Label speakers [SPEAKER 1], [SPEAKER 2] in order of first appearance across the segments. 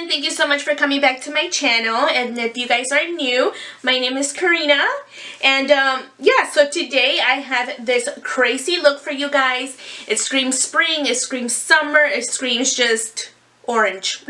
[SPEAKER 1] again, thank you so much for coming back to my channel. And if you guys are new, my name is Karina. And yeah, so today I have this crazy look for you guys. It screams spring, it screams summer, it screams just orange.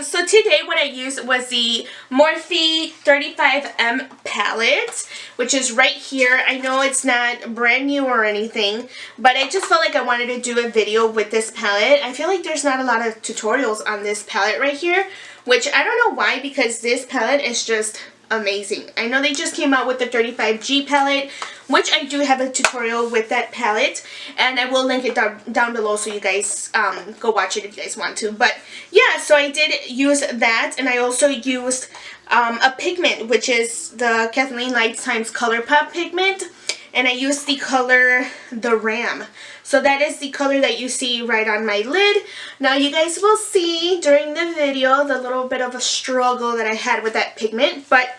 [SPEAKER 1] So today what I used was the Morphe 35M palette, which is right here. I know it's not brand new or anything, but I just felt like I wanted to do a video with this palette. I feel like there's not a lot of tutorials on this palette right here, which I don't know why, because this palette is just amazing. I know they just came out with the 35G palette, which I do have a tutorial with that palette, and I will link it down below so you guys go watch it if you guys want to. But yeah, so I did use that, and I also used a pigment, which is the Kathleen Lights times ColourPop pigment, and I used the color the Ram. So that is the color that you see right on my lid. Now you guys will see during the video the little bit of a struggle that I had with that pigment, but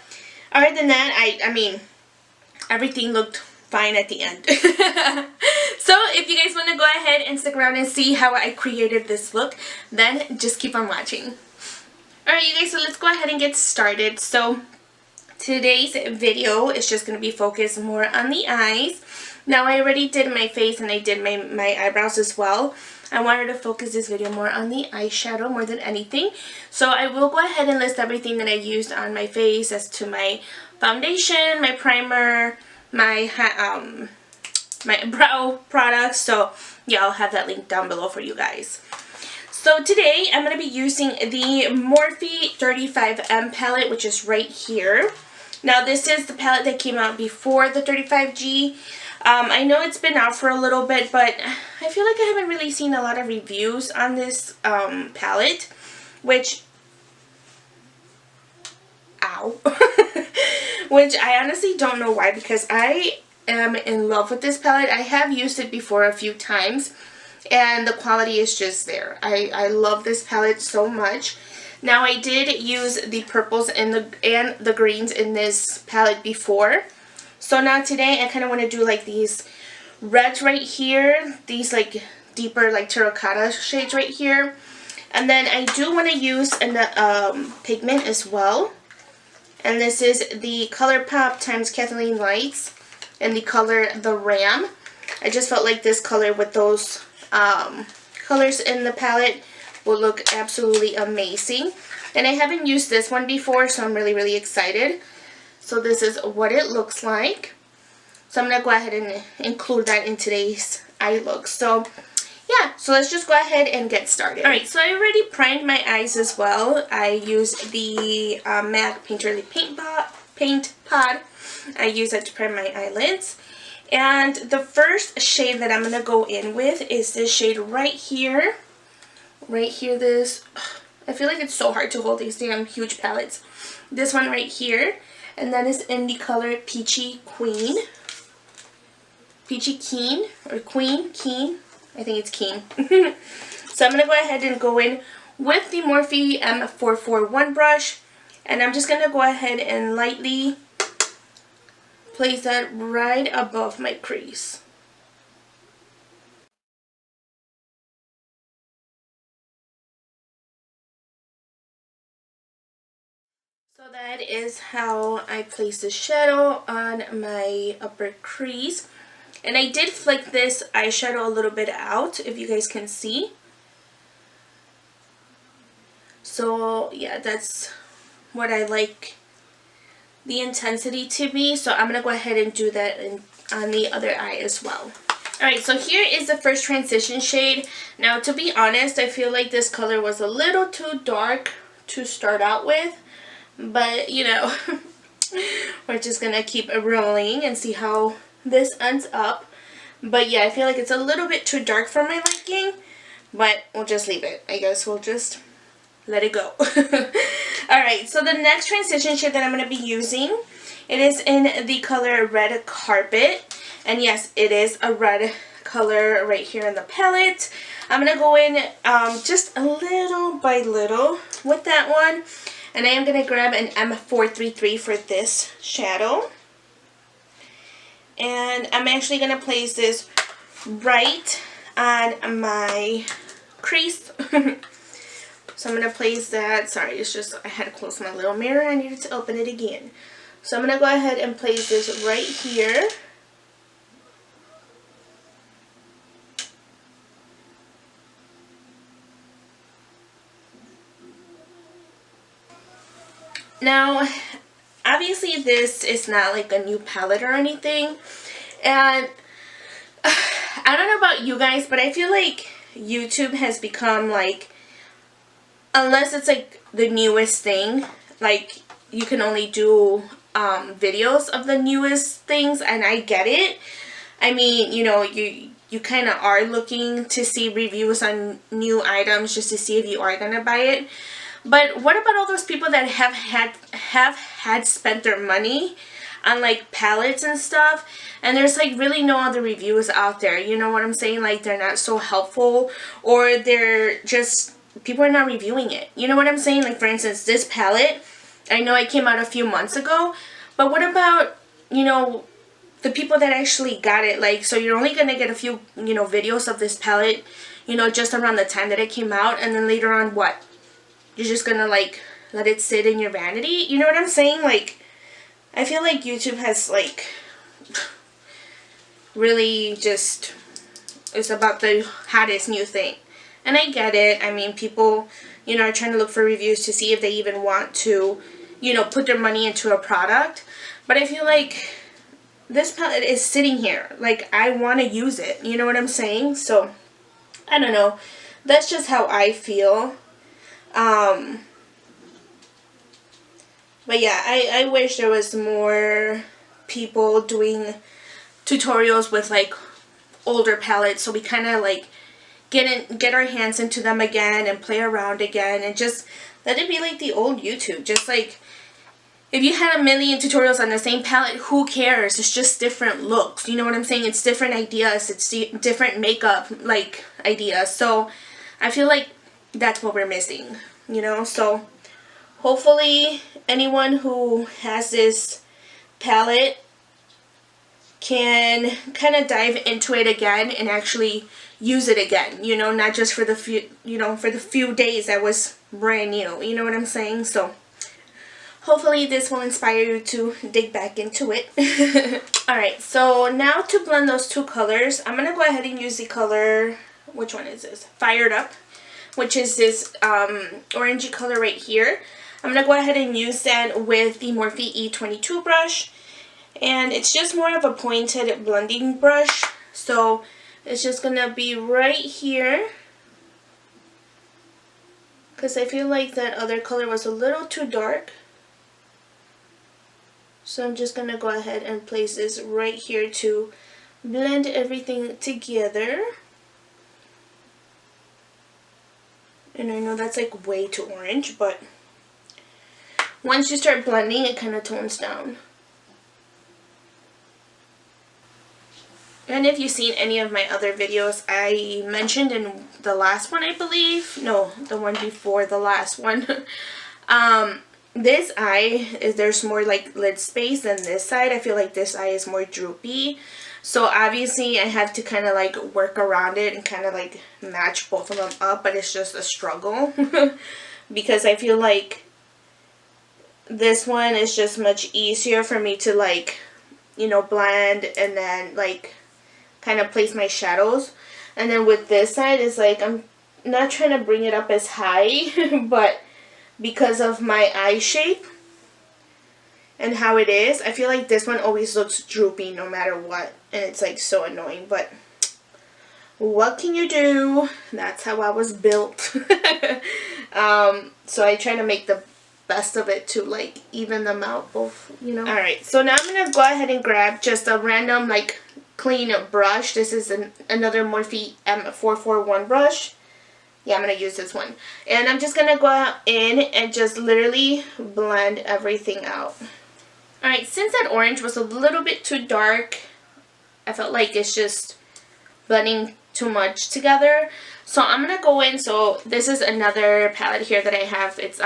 [SPEAKER 1] other than that, I mean, everything looked fine at the end. So if you guys want to go ahead and stick around and see how I created this look, then just keep on watching. Alright you guys, so let's go ahead and get started. So today's video is just going to be focused more on the eyes. Now I already did my face and I did my eyebrows as well. I wanted to focus this video more on the eyeshadow more than anything. So I will go ahead and list everything that I used on my face as to my foundation, my primer, my brow products. So yeah, I'll have that link down below for you guys. So today I'm going to be using the Morphe 35M palette, which is right here. Now this is the palette that came out before the 35G. I know it's been out for a little bit, but I feel like I haven't really seen a lot of reviews on this palette, which, ow, which I honestly don't know why, because I am in love with this palette. I have used it before a few times, and the quality is just there. I love this palette so much. Now I did use the purples and the greens in this palette before. So now today I kind of want to do like these reds right here, these like deeper like terracotta shades right here. And then I do want to use a pigment as well. And this is the ColourPop times Kathleen Lights and the color the Ram. I just felt like this color with those colors in the palette will look absolutely amazing. And I haven't used this one before, so I'm really excited. So this is what it looks like. So I'm going to go ahead and include that in today's eye look. So yeah, so let's just go ahead and get started. Alright, so I already primed my eyes as well. I used the MAC Painterly Paint Pod. I use that to prime my eyelids. And the first shade that I'm going to go in with is this shade right here. Right here, this. I feel like it's so hard to hold these damn huge palettes. This one right here. And that is in the color Peachy Queen. Peachy Keen, or Queen, Keen. I think it's Keen. So I'm going to go ahead and go in with the Morphe M441 brush. And I'm just going to go ahead and lightly place that right above my crease. So that is how I place the shadow on my upper crease. And I did flick this eyeshadow a little bit out, if you guys can see. So yeah, that's what I like the intensity to be. So I'm going to go ahead and do that on the other eye as well. Alright, so here is the first transition shade. Now to be honest, I feel like this color was a little too dark to start out with. But, you know, we're just going to keep it rolling and see how this ends up. But yeah, I feel like it's a little bit too dark for my liking. But we'll just leave it. I guess we'll just let it go. Alright, so the next transition shade that I'm going to be using, it is in the color Red Carpet. And yes, it is a red color right here in the palette. I'm going to go in just a little by little with that one. And I am going to grab an M433 for this shadow. And I'm actually going to place this right on my crease. So I'm going to place that. Sorry, it's just I had to close my little mirror. I needed to open it again. So I'm going to go ahead and place this right here. Now, obviously this is not like a new palette or anything. And I don't know about you guys, but I feel like YouTube has become like, unless it's like the newest thing, like you can only do videos of the newest things, and I get it. I mean, you know, you kind of are looking to see reviews on new items just to see if you are gonna buy it. But what about all those people that have had spent their money on like palettes and stuff, and there's like really no other reviews out there? You know what I'm saying? Like they're not so helpful, or they're just, people are not reviewing it. You know what I'm saying? Like for instance, this palette, I know it came out a few months ago, but what about, you know, the people that actually got it? Like, so you're only gonna get a few, you know, videos of this palette, you know, just around the time that it came out, and then later on, what? You're just gonna like let it sit in your vanity? You know what I'm saying? Like, I feel like YouTube has like really just, it's about the hottest new thing. And I get it. I mean, people, you know, are trying to look for reviews to see if they even want to, you know, put their money into a product. But I feel like this palette is sitting here. Like, I want to use it. You know what I'm saying? So, I don't know. That's just how I feel. But yeah, I wish there was more people doing tutorials with like older palettes, so we kind of like get our hands into them again and play around again, and just let it be like the old YouTube. Just like if you had a million tutorials on the same palette, who cares? It's just different looks. You know what I'm saying? It's different ideas. It's different makeup like ideas. So I feel like that's what we're missing, you know? So hopefully anyone who has this palette can kind of dive into it again and actually use it again, you know, not just for the few, you know, for the few days that was brand new, you know what I'm saying? So hopefully this will inspire you to dig back into it. Alright, so now to blend those two colors, I'm going to go ahead and use the color, which one is this? Fired Up, which is this orangey color right here. I'm going to go ahead and use that with the Morphe E22 brush. And it's just more of a pointed blending brush. So it's just going to be right here, because I feel like that other color was a little too dark. So I'm just going to go ahead and place this right here to blend everything together. And I know that's like way too orange, but once you start blending, it kind of tones down. And if you've seen any of my other videos, I mentioned in the last one, I believe, no, the one before the last one, this eye, there's more like lid space than this side. I feel like this eye is more droopy. So obviously I have to kind of like work around it and kind of like match both of them up, but it's just a struggle because I feel like this one is just much easier for me to like, you know, blend and then like kind of place my shadows. And then with this side, it's like I'm not trying to bring it up as high, but because of my eye shape and how it is, I feel like this one always looks droopy no matter what, and it's like so annoying, but what can you do? That's how I was built. So I try to make the best of it to like even them out both, you know. Alright, so now I'm going to go ahead and grab just a random like clean brush. This is another Morphe M441 brush. Yeah, I'm going to use this one. And I'm just going to go in and just literally blend everything out. Alright, since that orange was a little bit too dark, I felt like it's just blending too much together. So I'm going to go in. So this is another palette here that I have. It's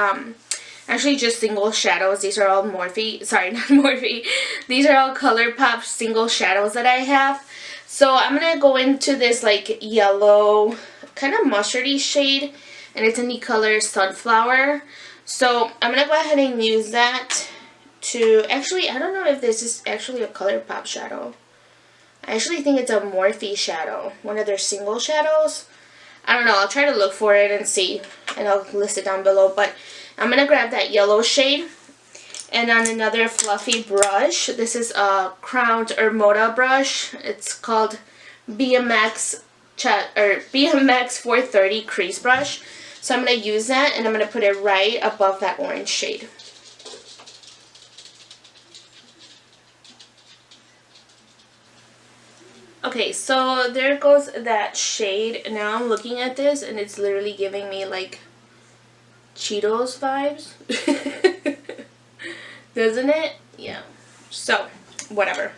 [SPEAKER 1] actually just single shadows. These are all Morphe. Sorry, not Morphe. These are all ColourPop single shadows that I have. So I'm going to go into this like yellow, kind of mustardy shade and it's in the color Sunflower. So I'm going to go ahead and use that to, actually, I don't know if this is actually a ColourPop shadow. I actually think it's a Morphe shadow, one of their single shadows. I don't know, I'll try to look for it and see, and I'll list it down below. But I'm going to grab that yellow shade, and on another fluffy brush, this is a Crowned or Moda brush. It's called BMX 430 crease brush. So I'm going to use that, and I'm going to put it right above that orange shade. Okay, so there goes that shade. Now I'm looking at this, and it's literally giving me like Cheetos vibes. Doesn't it? Yeah. So, whatever.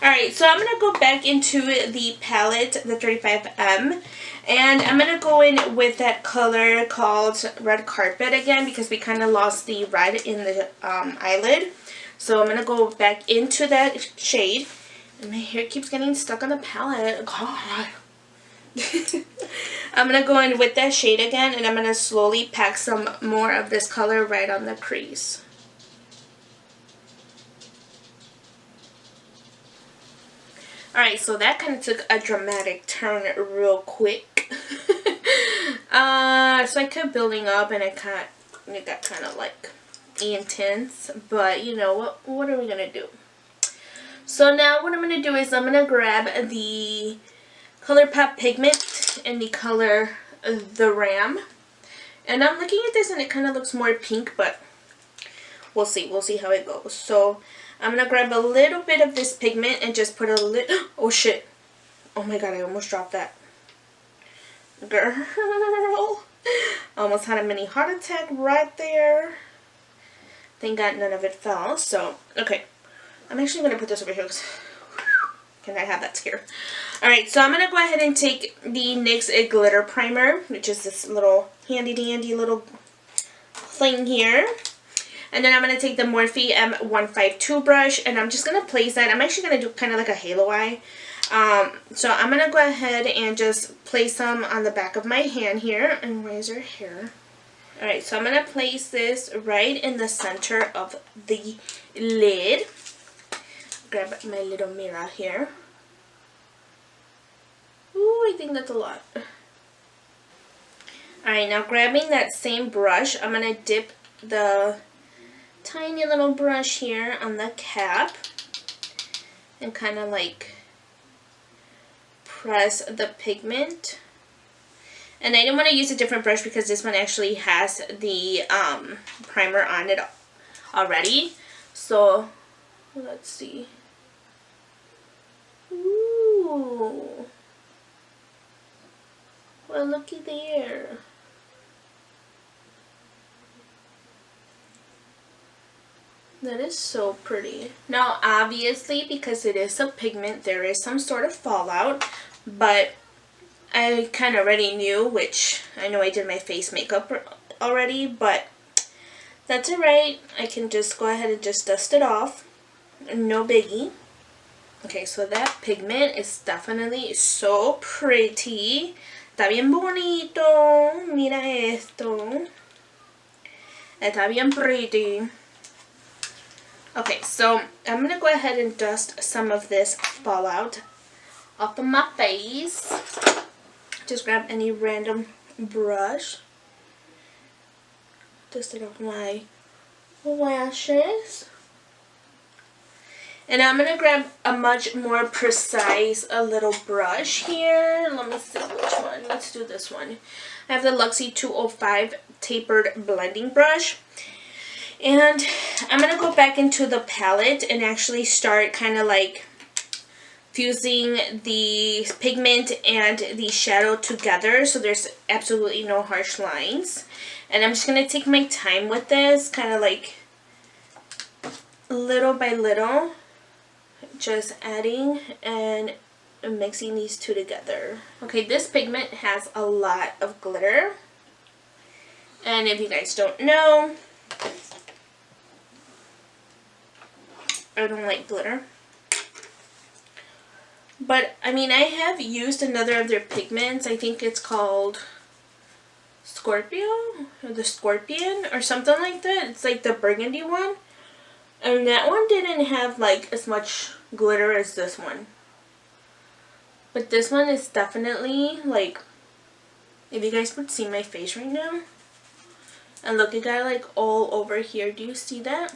[SPEAKER 1] Alright, so I'm going to go back into the palette, the 35M, and I'm going to go in with that color called Red Carpet again, because we kind of lost the red in the eyelid. So I'm going to go back into that shade, and my hair keeps getting stuck on the palette. God. I'm going to go in with that shade again, and I'm going to slowly pack some more of this color right on the crease. Alright, so that kind of took a dramatic turn real quick. So I kept building up, and it got kind of like intense. But you know, what are we going to do? So now what I'm going to do is I'm going to grab the ColourPop pigment in the color The Ram. And I'm looking at this, and it kind of looks more pink, but we'll see. We'll see how it goes. So I'm going to grab a little bit of this pigment and just put a little... Oh, shit. Oh, my God. I almost dropped that. Girl. I almost had a mini heart attack right there. Thank God none of it fell. So, okay. I'm actually going to put this over here because... Can I have that scare? Alright, so I'm going to go ahead and take the NYX Glitter Primer, which is this little handy-dandy little thing here. And then I'm going to take the Morphe M152 brush, and I'm just going to place that. I'm actually going to do kind of like a halo eye. So I'm going to go ahead and just place some on the back of my hand here. And where's her hair? Alright, so I'm going to place this right in the center of the lid. Grab my little mirror here. Ooh, I think that's a lot. Alright, now grabbing that same brush, I'm going to dip the tiny little brush here on the cap and kind of like press the pigment. And I didn't want to use a different brush because this one actually has the primer on it already. So let's see. Ooh. Well, looky there. That is so pretty. Now, obviously, because it is a pigment, there is some sort of fallout, but I kind of already knew, which I know I did my face makeup already, but that's alright. I can just go ahead and just dust it off. No biggie. Okay, so that pigment is definitely so pretty. Está bien bonito. Mira esto. Está bien pretty. Okay, so I'm going to go ahead and dust some of this fallout off of my face. Just grab any random brush. Dust it off my lashes. And I'm going to grab a much more precise little brush here. Let me see which one. Let's do this one. I have the Luxie 205 tapered blending brush. And I'm going to go back into the palette and actually start kind of like fusing the pigment and the shadow together so there's absolutely no harsh lines. And I'm just going to take my time with this, kind of like little by little, just adding and mixing these two together. Okay, this pigment has a lot of glitter. And if you guys don't know, I don't like glitter. But, I mean, I have used another of their pigments. I think it's called Scorpio or the Scorpion or something like that. It's like the burgundy one. And that one didn't have like as much glitter as this one. But this one is definitely like, if you guys would see my face right now. And look, it got like all over here. Do you see that?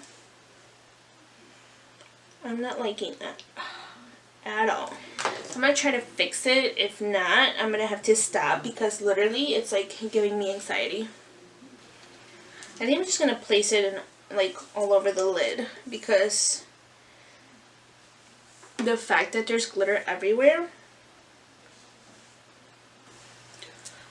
[SPEAKER 1] I'm not liking that at all. So I'm going to try to fix it. If not, I'm going to have to stop because literally it's like giving me anxiety. I think I'm just going to place it in, like all over the lid because the fact that there's glitter everywhere.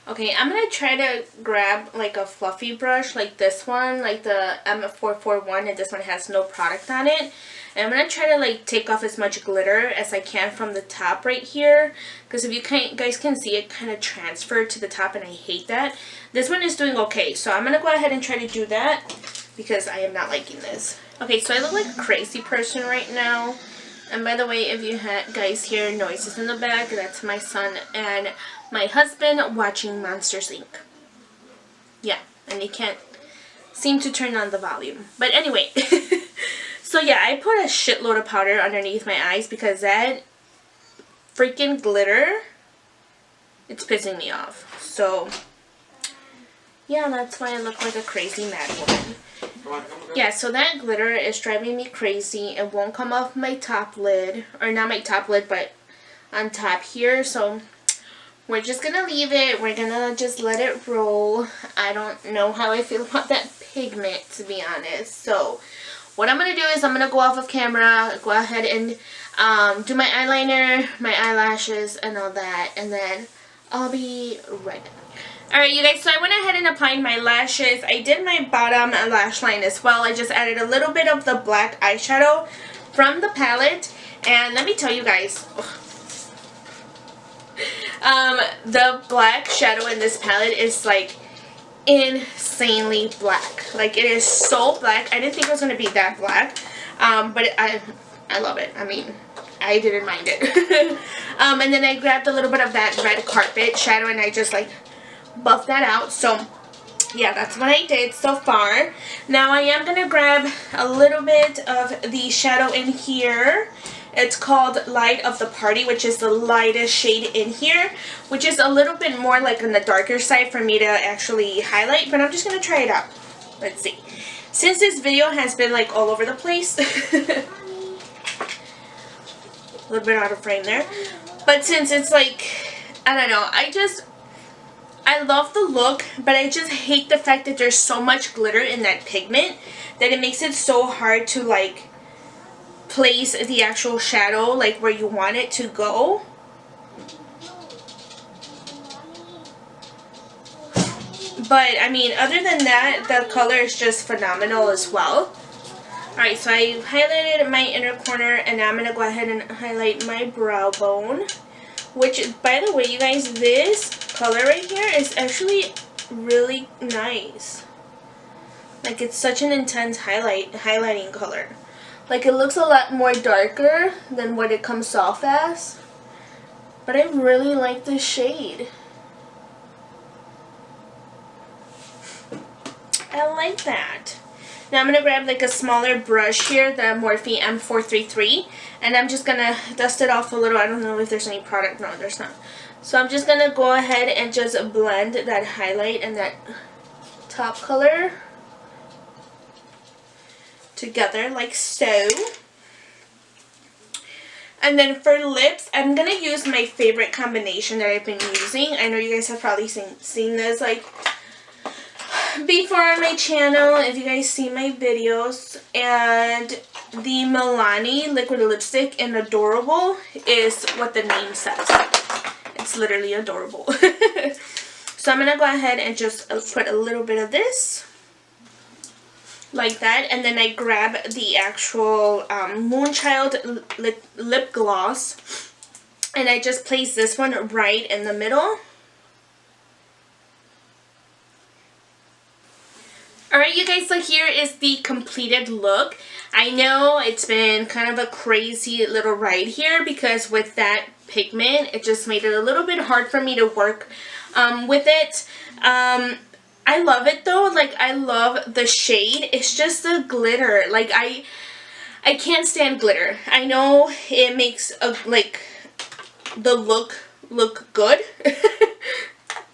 [SPEAKER 1] Okay, I'm going to try to grab like a fluffy brush like this one, like the M441, and this one has no product on it. And I'm going to try to like take off as much glitter as I can from the top right here. Because if you guys can see, it kind of transferred to the top and I hate that. This one is doing okay. So I'm going to go ahead and try to do that because I am not liking this. Okay, so I look like a crazy person right now. And by the way, if you guys hear noises in the back, that's my son and my husband watching Monsters Inc. Yeah, and they can't seem to turn on the volume. But anyway, so yeah, I put a shitload of powder underneath my eyes because that freaking glitter, it's pissing me off. So yeah, that's why I look like a crazy mad woman. Yeah, so that glitter is driving me crazy. It won't come off my top lid, or not my top lid, but on top here. So we're just gonna leave it. We're gonna just let it roll. I don't know how I feel about that pigment, to be honest. So what I'm gonna do is I'm gonna go off of camera, go ahead and do my eyeliner, my eyelashes, and all that, and then I'll be right back. Alright, you guys, so I went ahead and applied my lashes. I did my bottom lash line as well. I just added a little bit of the black eyeshadow from the palette. And let me tell you guys, the black shadow in this palette is like insanely black. Like, it is so black. I didn't think it was going to be that black. But I love it. I mean, I didn't mind it. And then I grabbed a little bit of that red carpet shadow and I just like buff that out. So yeah, that's what I did so far. Now I am going to grab a little bit of the shadow in here. It's called Light of the Party, which is the lightest shade in here, which is a little bit more like on the darker side for me to actually highlight, but I'm just going to try it out. Let's see. Since this video has been like all over the place, a little bit out of frame there, but since it's like, I don't know, I love the look, but I just hate the fact that there's so much glitter in that pigment that it makes it so hard to like place the actual shadow like where you want it to go. But I mean, other than that, the color is just phenomenal as well. Alright, so I highlighted my inner corner and now I'm going to go ahead and highlight my brow bone. Which, by the way, you guys, this color right here is actually really nice. Like, it's such an intense highlighting color. Like, it looks a lot more darker than what it comes off as. But I really like this shade. I like that. Now I'm going to grab like a smaller brush here, the Morphe M433, and I'm just going to dust it off a little. I don't know if there's any product. No, there's not. So I'm just going to go ahead and just blend that highlight and that top color together like so. And then for lips, I'm going to use my favorite combination that I've been using. I know you guys have probably seen this like before on my channel if you guys see my videos, and the Milani liquid lipstick in Adorable is what the name says. It's literally adorable. So I'm gonna go ahead and just put a little bit of this like that, and then I grab the actual Moonchild lip gloss and I just place this one right in the middle. Alright, you guys, so here is the completed look. I know it's been kind of a crazy little ride here because with that pigment, it just made it a little bit hard for me to work with it. I love it though. Like, I love the shade. It's just the glitter. Like, I can't stand glitter. I know it makes like the look good.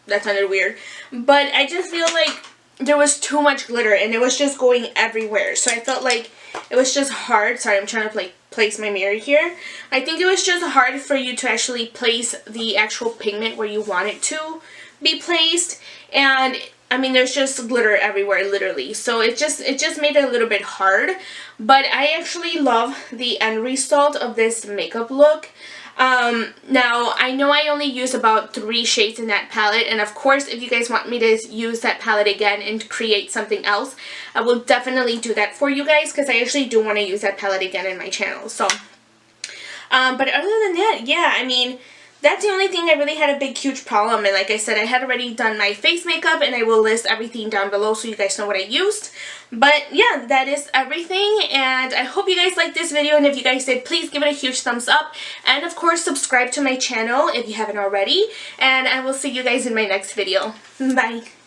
[SPEAKER 1] That sounded weird. But I just feel like there was too much glitter and it was just going everywhere. So I felt like it was just hard. Sorry, I'm trying to place my mirror here. I think it was just hard for you to actually place the actual pigment where you want it to be placed. And I mean, there's just glitter everywhere, literally. So it just made it a little bit hard. But I actually love the end result of this makeup look. Now, I know I only use about 3 shades in that palette, and of course, if you guys want me to use that palette again and create something else, I will definitely do that for you guys, because I actually do want to use that palette again in my channel, so. But other than that, yeah, I mean, that's the only thing I really had a big, huge problem, and like I said, I had already done my face makeup, and I will list everything down below so you guys know what I used. But yeah, that is everything, and I hope you guys liked this video, and if you guys did, please give it a huge thumbs up, and of course, subscribe to my channel if you haven't already, and I will see you guys in my next video. Bye!